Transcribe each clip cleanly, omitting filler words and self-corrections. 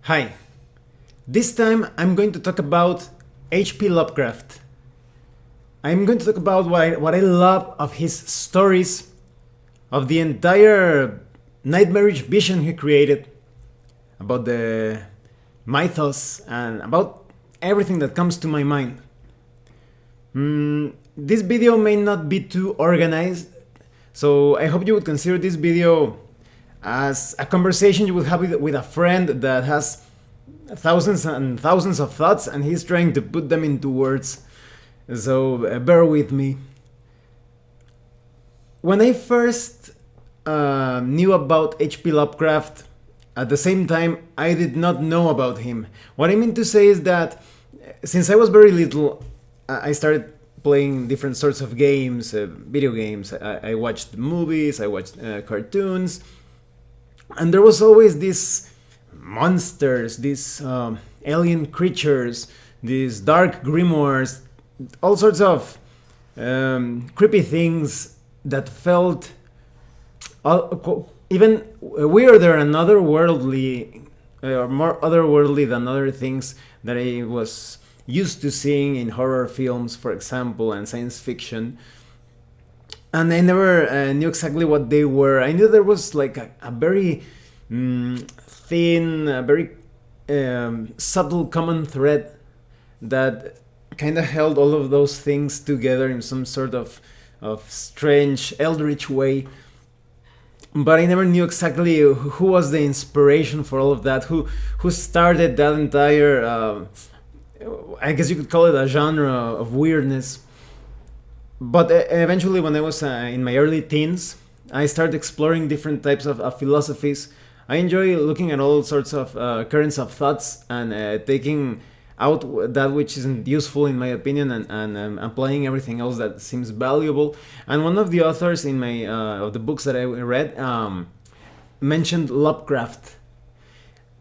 Hi, this time I'm going to talk about H.P. Lovecraft. I'm going to talk about what I love of his stories, of the entire nightmarish vision he created, about the mythos, and about everything that comes to my mind. This video may not be too organized, so I hope you would consider this video as a conversation you would have with a friend that has thousands and thousands of thoughts and he's trying to put them into words. So bear with me. When I first knew about H.P. Lovecraft, at the same time, I did not know about him. What I mean to say is that since I was very little, I started playing different sorts of games, video games. I watched movies, I watched cartoons, and there was always these monsters, these alien creatures, these dark grimoires, all sorts of creepy things that felt even weirder and otherworldly, or more otherworldly than other things that I was used to seeing in horror films, for example, and science fiction. And I never knew exactly what they were. I knew there was like a very thin, a very subtle common thread that kind of held all of those things together in some sort of strange, eldritch way. But I never knew exactly who was the inspiration for all of that, who started that entire, I guess you could call it a genre of weirdness. But eventually, when I was in my early teens, I started exploring different types of philosophies. I enjoy looking at all sorts of currents of thoughts and taking out that which isn't useful in my opinion and applying everything else that seems valuable. And one of the authors in my of the books that I read mentioned Lovecraft,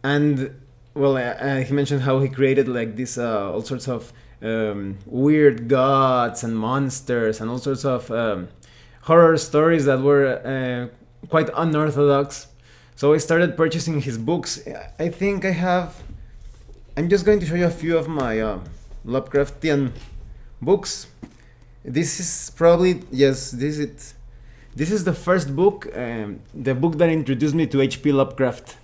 and well, he mentioned how he created like this all sorts of weird gods and monsters and all sorts of horror stories that were quite unorthodox. So I started purchasing his books. I think I have. I'm just going to show you a few of my Lovecraftian books. This is probably, yes, this is it. This is the first book, the book that introduced me to H.P. Lovecraft.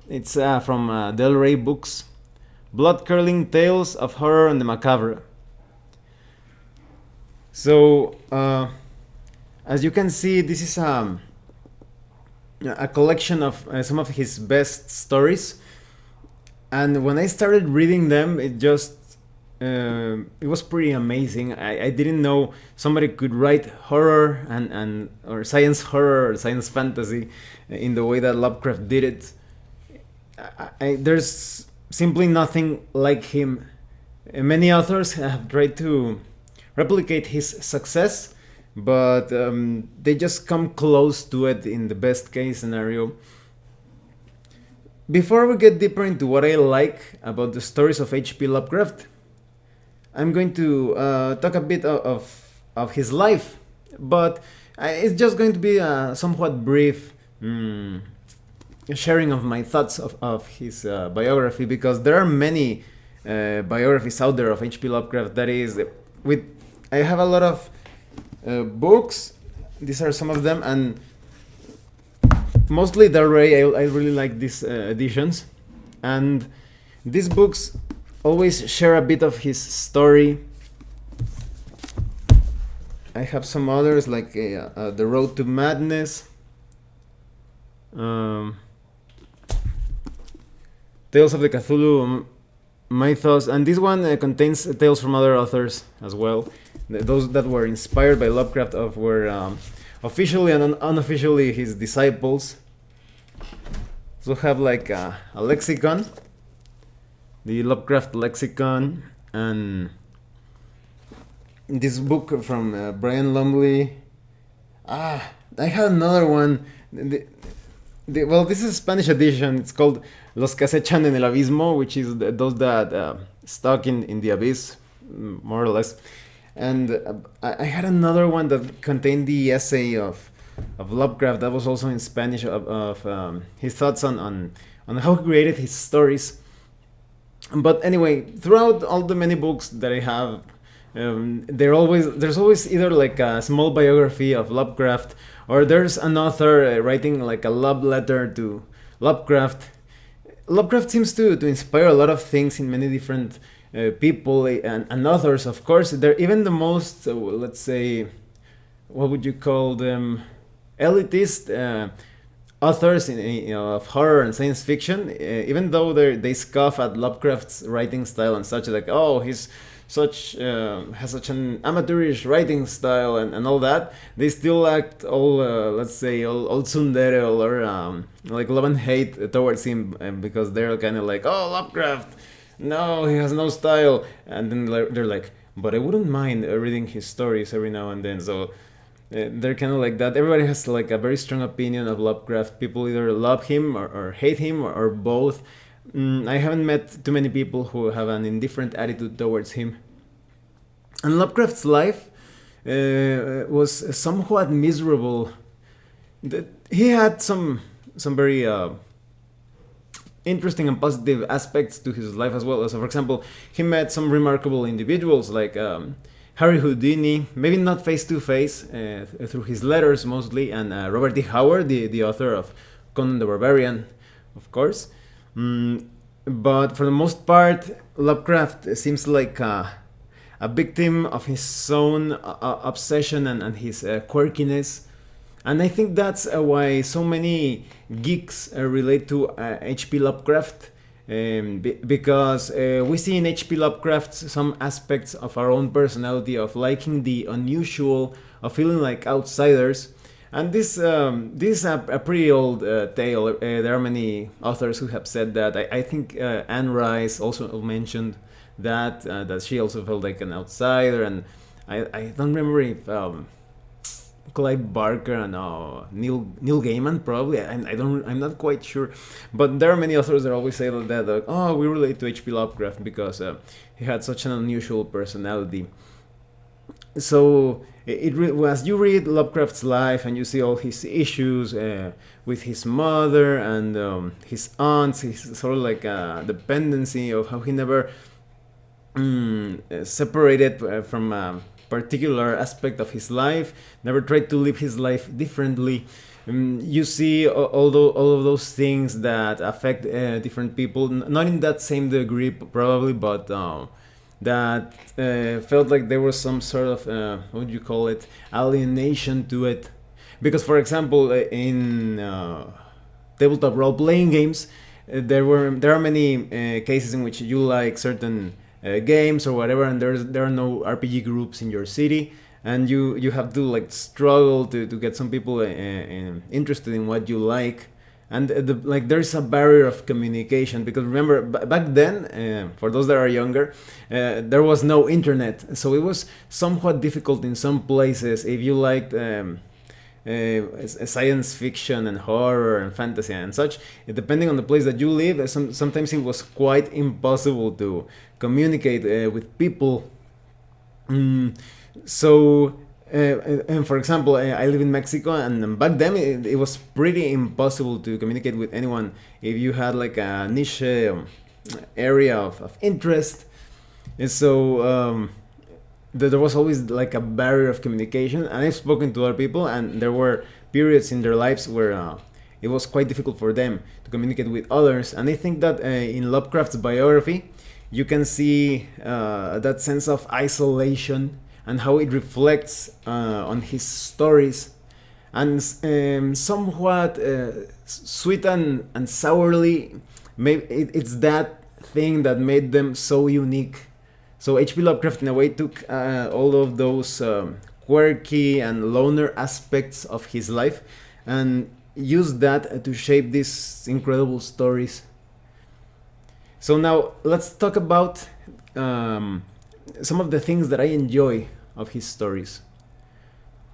It's from Del Rey Books, Blood-Curdling Tales of Horror and the Macabre. So, as you can see, this is a collection of some of his best stories. And when I started reading them, it was pretty amazing. I didn't know somebody could write horror and or science horror or science fantasy in the way that Lovecraft did it. There's simply nothing like him. Many authors have tried to replicate his success, but they just come close to it in the best case scenario. Before we get deeper into what I like about the stories of H.P. Lovecraft, I'm going to talk a bit of his life, but it's just going to be a somewhat brief sharing of my thoughts of his biography, because there are many biographies out there of H.P. Lovecraft. That is, I have a lot of books. These are some of them, and mostly Del Rey. I really like these editions, and these books always share a bit of his story. I have some others like The Road to Madness, Tales of the Cthulhu Mythos, and this one contains tales from other authors as well. Those that were inspired by Lovecraft were officially and unofficially his disciples. So have like a lexicon, the Lovecraft lexicon, and this book from Brian Lumley. I had another one. Well, this is a Spanish edition. It's called Los que acechan en el abismo, which is those that stuck in the abyss, more or less. And I had another one that contained the essay of of Lovecraft. That was also in Spanish of his thoughts on how he created his stories. But anyway, throughout all the many books that I have, there's always either like a small biography of Lovecraft, or there's an author writing like a love letter to Lovecraft. Lovecraft seems to inspire a lot of things in many different people and authors. Of course, they're even the most, let's say, what would you call them, elitist authors of horror and science fiction. Even though they scoff at Lovecraft's writing style and such, like, oh, he's such has such an amateurish writing style and all that, they still act all let's say all tsundere or like love and hate towards him, because they're kind of like, oh, Lovecraft, no, he has no style. And then they're like, but I wouldn't mind reading his stories every now and then. So they're kind of like that. Everybody has like a very strong opinion of Lovecraft. People either love him or hate him, or both. I haven't met too many people who have an indifferent attitude towards him. And Lovecraft's life was somewhat miserable. He had some very interesting and positive aspects to his life as well. So, for example, he met some remarkable individuals like Harry Houdini, maybe not face to face, through his letters mostly, and Robert E. Howard, the author of Conan the Barbarian, of course. But for the most part, Lovecraft seems like a victim of his own obsession and his quirkiness. And I think that's why so many geeks relate to H.P. Lovecraft, because we see in H.P. Lovecraft some aspects of our own personality, of liking the unusual, of feeling like outsiders. And this is a pretty old tale. There are many authors who have said that. I think Anne Rice also mentioned that she also felt like an outsider, and I don't remember if Clive Barker and Neil Gaiman probably. I'm not quite sure, but there are many authors that always say that oh, we relate to H.P. Lovecraft because he had such an unusual personality. So as you read Lovecraft's life and you see all his issues with his mother and his aunts, his sort of like a dependency of how he never separated from particular aspect of his life, never tried to live his life differently. You see all of those things that affect different people, not in that same degree probably, but that felt like there was some sort of what would you call it, alienation to it. Because, for example, in tabletop role-playing games, there are many cases in which you like certain games or whatever, and there are no RPG groups in your city, and you have to like struggle to get some people interested in what you like. And like there's a barrier of communication, because remember back then, for those that are younger, there was no internet, so it was somewhat difficult in some places if you liked science fiction and horror and fantasy and such. Depending on the place that you live, sometimes it was quite impossible to communicate with people. So and for example, I live in Mexico, and back then it was pretty impossible to communicate with anyone if you had like a niche area of interest. And so there was always like a barrier of communication. And I've spoken to other people, and there were periods in their lives where it was quite difficult for them to communicate with others. And I think that in Lovecraft's biography, you can see that sense of isolation and how it reflects on his stories, and somewhat sweet and sourly. Maybe it's that thing that made them so unique. So H.P. Lovecraft in a way took all of those quirky and loner aspects of his life and used that to shape these incredible stories. So now let's talk about some of the things that I enjoy of his stories.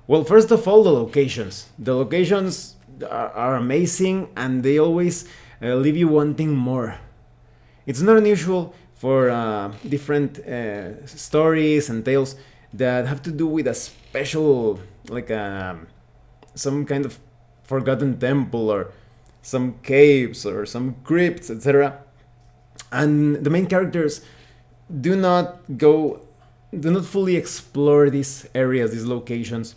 Well, first of all, the locations. The locations are amazing, and they always leave you wanting more. It's not unusual for different stories and tales that have to do with a special, like some kind of forgotten temple or some caves or some crypts, etc. And the main characters do not go do not fully explore these areas, these locations.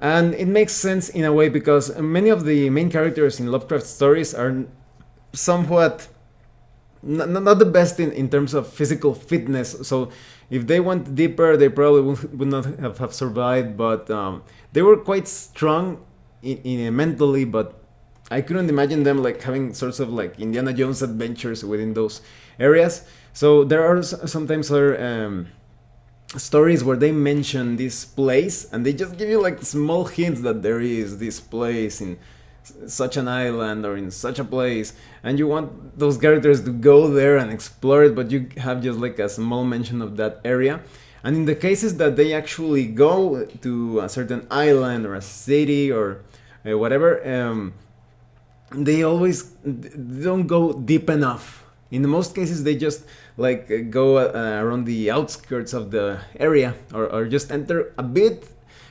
And it makes sense in a way because many of the main characters in Lovecraft stories are somewhat not the best in terms of physical fitness. So if they went deeper, they probably would not have survived. But they were quite strong mentally. But I couldn't imagine them like having sorts of like Indiana Jones adventures within those areas. So there are sometimes other stories where they mention this place and they just give you like small hints that there is this place in such an island or in such a place, and you want those characters to go there and explore it, but you have just like a small mention of that area. And in the cases that they actually go to a certain island or a city or whatever, they always don't go deep enough. In most cases they just like go around the outskirts of the area, or just enter a bit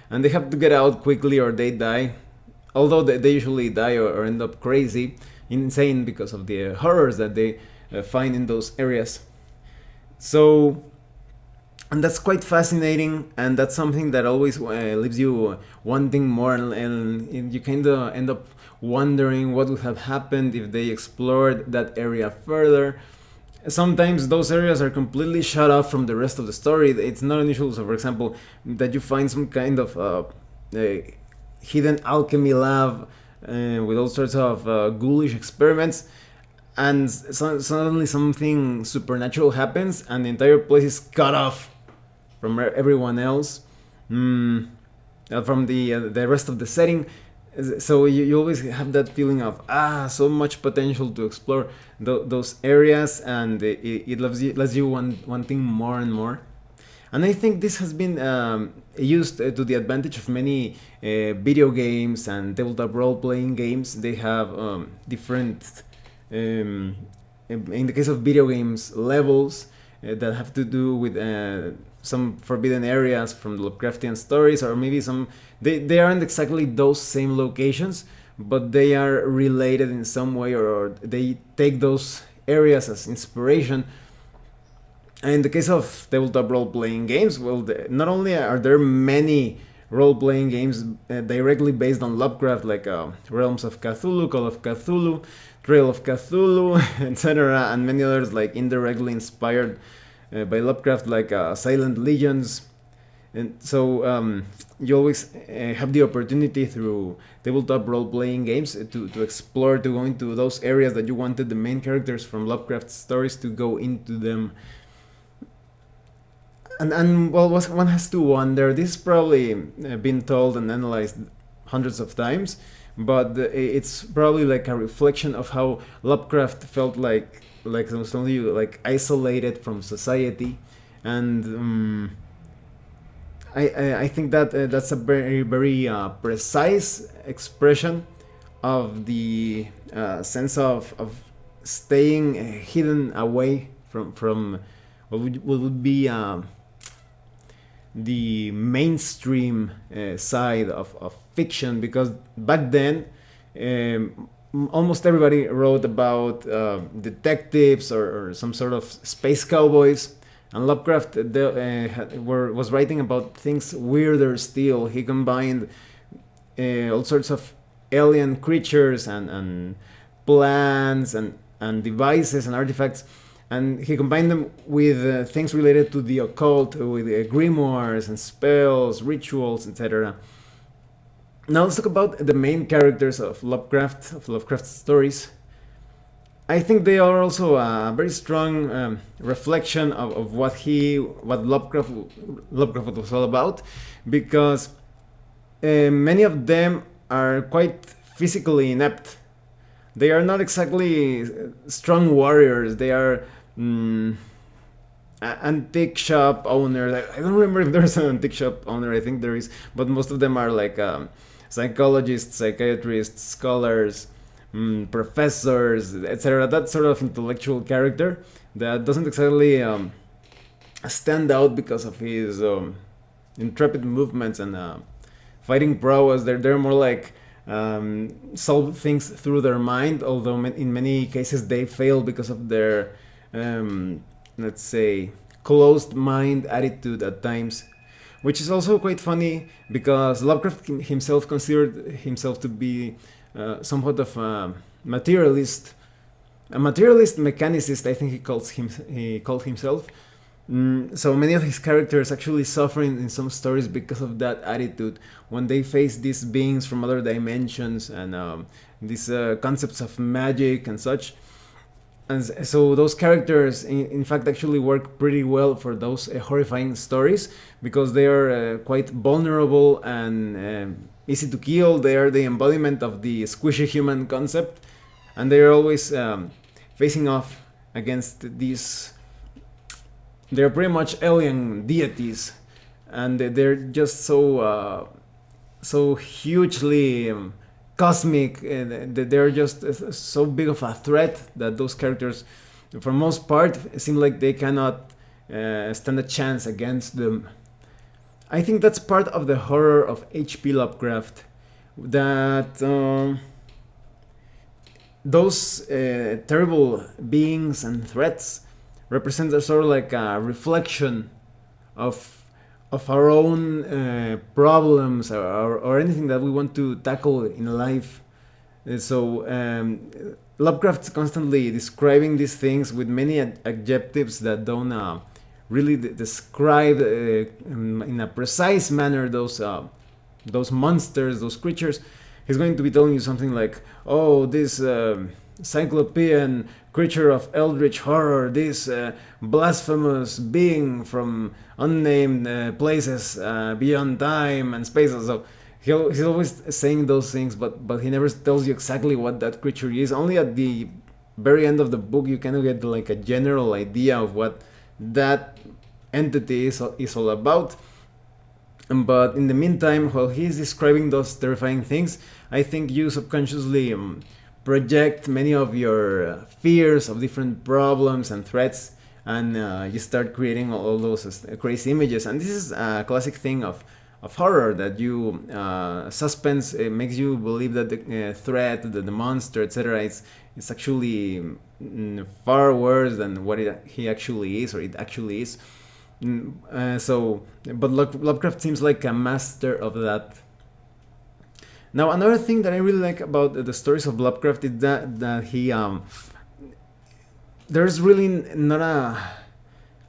and they have to get out quickly or they die. Although they usually die or end up crazy, insane, because of the horrors that they find in those areas. So, and that's quite fascinating, and that's something that always leaves you wanting more, and you kind of end up wondering what would have happened if they explored that area further. Sometimes those areas are completely shut off from the rest of the story. It's not unusual, so for example, that you find some kind of hidden alchemy lab with all sorts of ghoulish experiments, and suddenly something supernatural happens and the entire place is cut off from everyone else, from the rest of the setting. So you always have that feeling of so much potential to explore those areas, and it lets you wanting more and more. And I think this has been used to the advantage of many video games and tabletop role-playing games. They have different, in the case of video games, levels that have to do with some forbidden areas from the Lovecraftian stories, or maybe some they aren't exactly those same locations, but they are related in some way, or they take those areas as inspiration. In the case of tabletop role-playing games, well, not only are there many role-playing games directly based on Lovecraft, like Realms of Cthulhu, Call of Cthulhu, Trail of Cthulhu, etc., and many others like indirectly inspired by Lovecraft, like Silent Legions. And so you always have the opportunity through tabletop role-playing games to explore, to go into those areas that you wanted the main characters from Lovecraft stories to go into them. And well, one has to wonder, this has probably been told and analyzed hundreds of times, but it's probably like a reflection of how Lovecraft felt like only like isolated from society. And I think that that's a very very precise expression of the sense of staying hidden away from what would be the mainstream side of fiction, because back then almost everybody wrote about detectives or some sort of space cowboys, and Lovecraft was writing about things weirder still. He combined all sorts of alien creatures and plants and devices and artifacts, and he combined them with things related to the occult, with grimoires and spells, rituals, etc. Now let's talk about the main characters of Lovecraft's stories. I think they are also a very strong reflection of what Lovecraft was all about, because many of them are quite physically inept. They are not exactly strong warriors. They are antique shop owners. I don't remember if there's an antique shop owner. I think there is, but most of them are like psychologists, psychiatrists, scholars, professors, etc. That sort of intellectual character that doesn't exactly stand out because of his intrepid movements and fighting prowess. They're more like solve things through their mind, although in many cases they fail because of their, let's say, closed mind attitude at times, which is also quite funny because Lovecraft himself considered himself to be somewhat of a materialist mechanicist. I think he called himself. So many of his characters actually suffer in some stories because of that attitude when they face these beings from other dimensions and these concepts of magic and such. And so those characters, in fact, actually work pretty well for those horrifying stories because they are quite vulnerable and easy to kill. They are the embodiment of the squishy human concept, and they are always facing off against these. They're pretty much alien deities, and they're just so hugely cosmic. They're just so big of a threat that those characters, for most part, seem like they cannot stand a chance against them. I think that's part of the horror of H.P. Lovecraft, that those terrible beings and threats represent a sort of like a reflection of our own problems or anything that we want to tackle in life. So Lovecraft's constantly describing these things with many adjectives that don't really describe in a precise manner those monsters, those creatures. He's going to be telling you something like, "Oh, this cyclopean creature of eldritch horror, this blasphemous being from unnamed places beyond time and space." So he's always saying those things, but he never tells you exactly what that creature is. Only at the very end of the book you kind of get like a general idea of what that entity is all about. But in the meantime, while he's describing those terrifying things, I think you subconsciously project many of your fears of different problems and threats, and you start creating all those crazy images. And this is a classic thing of horror, that you suspense makes you believe that the threat, the monster, etc. is actually far worse than what he actually is, or it actually is. But Lovecraft seems like a master of that. Now, another thing that I really like about the stories of Lovecraft is that he there's really not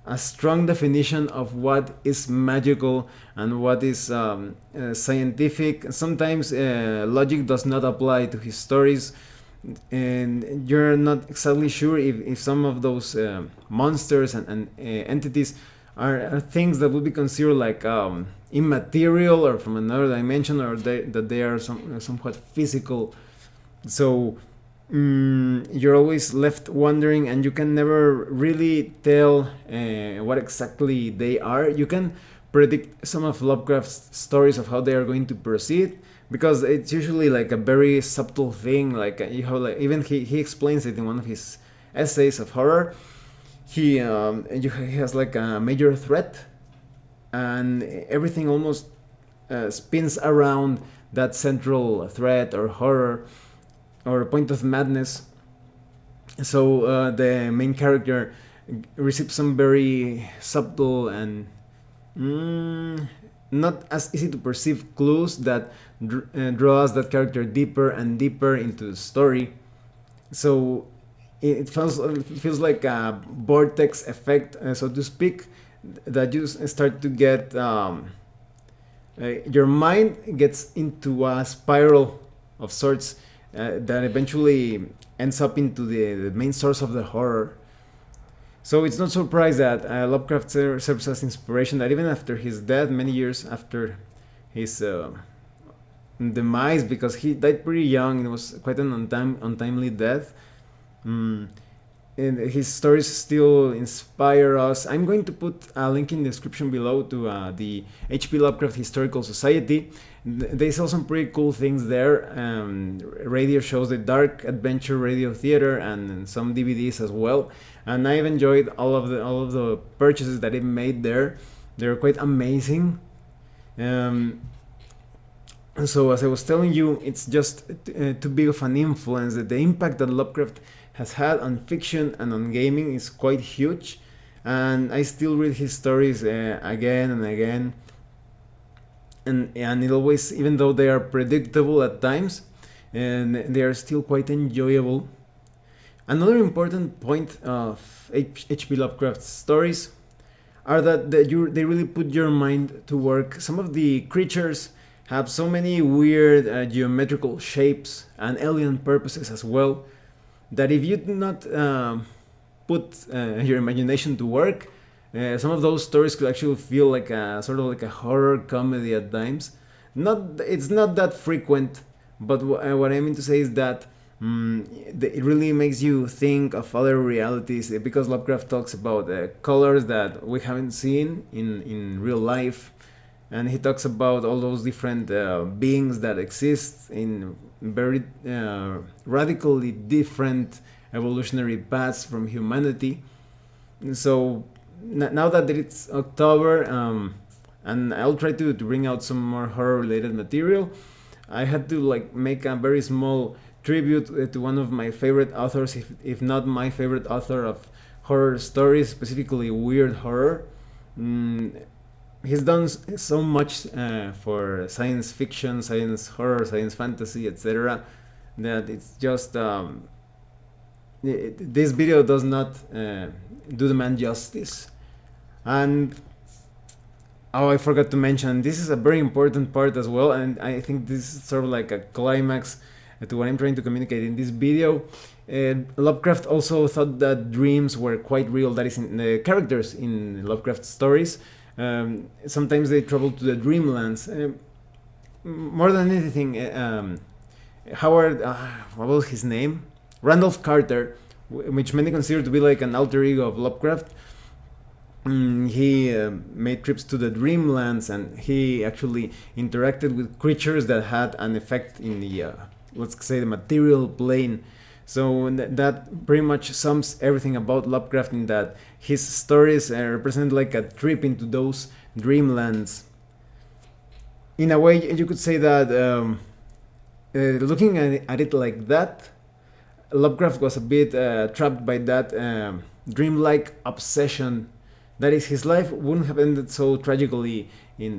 a strong definition of what is magical and what is scientific. Sometimes logic does not apply to his stories, and you're not exactly sure if some of those monsters and entities are things that would be considered like immaterial or from another dimension, or that they are somewhat physical. So you're always left wondering, and you can never really tell what exactly they are. You can predict some of Lovecraft's stories of how they are going to proceed, because it's usually like a very subtle thing. Like you have, like, even he explains it in one of his essays of horror. He has like a major threat, and everything almost spins around that central threat or horror or point of madness. So the main character receives some very subtle and not as easy to perceive clues that draws that character deeper and deeper into the story. So it feels like a vortex effect, so to speak, that you start to get your mind gets into a spiral of sorts that eventually ends up into the main source of the horror. So it's not surprised that Lovecraft serves as inspiration, that even after his death, many years after his demise, because he died pretty young, it was quite an untimely death. And his stories still inspire us. I'm going to put a link in the description below to the H.P. Lovecraft Historical Society. They sell some pretty cool things there. Radio shows, the Dark Adventure Radio Theater, and some DVDs as well. And I've enjoyed all of the purchases that he made there. They're quite amazing. So as I was telling you, it's just too big of an influence. That the impact that Lovecraft has had on fiction and on gaming is quite huge, and I still read his stories again and again, and it always, even though they are predictable at times, and they are still quite enjoyable. Another important point of H.P. Lovecraft's stories are that they really put your mind to work. Some of the creatures have so many weird geometrical shapes and alien purposes as well, that if you do not put your imagination to work, some of those stories could actually feel like a sort of like a horror comedy at times. It's not that frequent, but what I mean to say is that it really makes you think of other realities, because Lovecraft talks about colors that we haven't seen in real life, and he talks about all those different beings that exist in very radically different evolutionary paths from humanity. So now that it's October, and I'll try to bring out some more horror related material, I had to like make a very small tribute to one of my favorite authors, if not my favorite author of horror stories, specifically weird horror. He's done so much for science fiction, science horror, science fantasy, etc., that it's just this video does not do the man justice. And oh, I forgot to mention, this is a very important part as well, and I think this is sort of like a climax to what I'm trying to communicate in this video. Lovecraft also thought that dreams were quite real. That is, in the characters in Lovecraft stories, sometimes they travel to the dreamlands. More than anything, Howard, what was his name? Randolph Carter, which many consider to be like an alter ego of Lovecraft. He made trips to the dreamlands, and he actually interacted with creatures that had an effect in the, let's say, the material plane. So that pretty much sums everything about Lovecraft, in that his stories represent like a trip into those dreamlands. In a way, you could say that looking at it like that, Lovecraft was a bit trapped by that dreamlike obsession. That is, his life wouldn't have ended so tragically in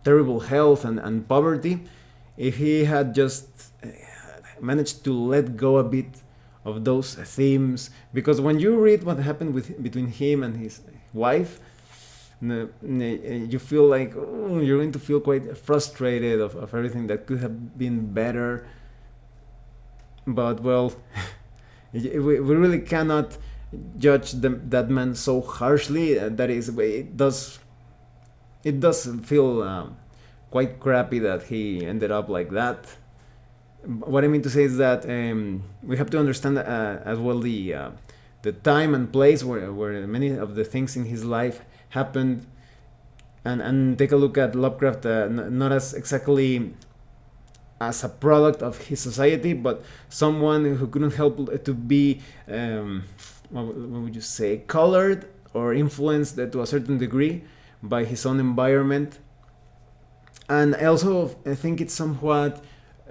terrible health and poverty if he had just managed to let go a bit of those themes. Because when you read what happened between him and his wife, you feel like you're going to feel quite frustrated of everything that could have been better. But well, we really cannot judge that man so harshly. That is, it does feel quite crappy that he ended up like that. What I mean to say is that we have to understand as well the time and place where many of the things in his life happened, and take a look at Lovecraft not as exactly as a product of his society, but someone who couldn't help to be what would you say, colored or influenced to a certain degree by his own environment. And I also think it's somewhat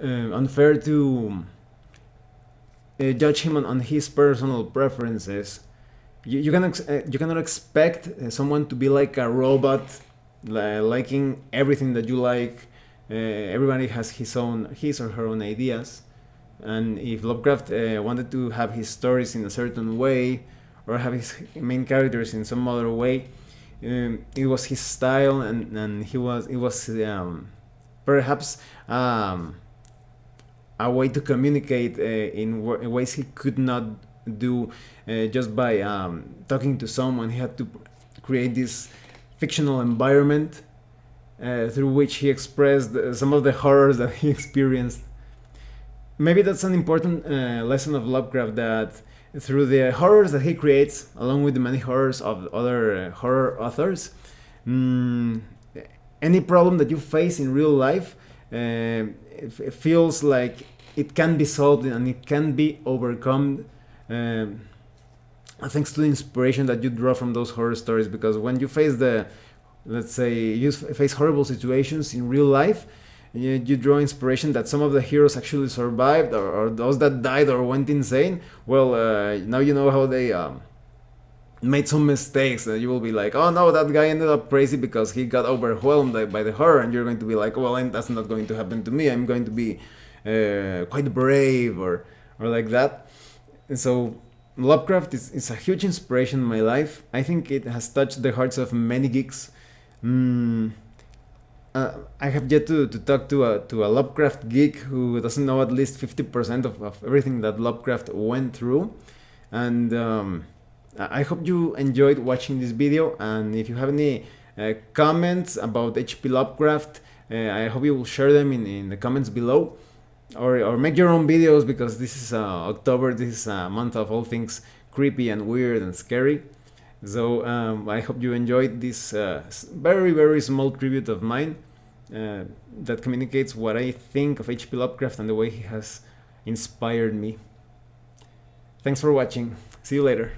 unfair to judge him on his personal preferences. You cannot expect someone to be like a robot, liking everything that you like. Everybody has his or her own ideas, and if Lovecraft wanted to have his stories in a certain way, or have his main characters in some other way, it was his style, and it was perhaps a way to communicate in ways he could not do just by talking to someone. He had to create this fictional environment through which he expressed some of the horrors that he experienced. Maybe that's an important lesson of Lovecraft, that through the horrors that he creates, along with the many horrors of other horror authors, any problem that you face in real life, it feels like it can be solved and it can be overcome thanks to the inspiration that you draw from those horror stories. Because when you face face horrible situations in real life, you draw inspiration that some of the heroes actually survived, or those that died or went insane. Well, now you know how they made some mistakes, that you will be like, oh no, that guy ended up crazy because he got overwhelmed by the horror, and you're going to be like, well, that's not going to happen to me. I'm going to be quite brave, or like that. And so Lovecraft is a huge inspiration in my life. I think it has touched the hearts of many geeks. mm, I have yet to talk to a Lovecraft geek who doesn't know at least 50% of everything that Lovecraft went through. And I hope you enjoyed watching this video. And if you have any comments about H.P. Lovecraft, I hope you will share them in the comments below. Or make your own videos, because this is October, this is a month of all things creepy and weird and scary. So I hope you enjoyed this very, very small tribute of mine that communicates what I think of H.P. Lovecraft and the way he has inspired me. Thanks for watching. See you later.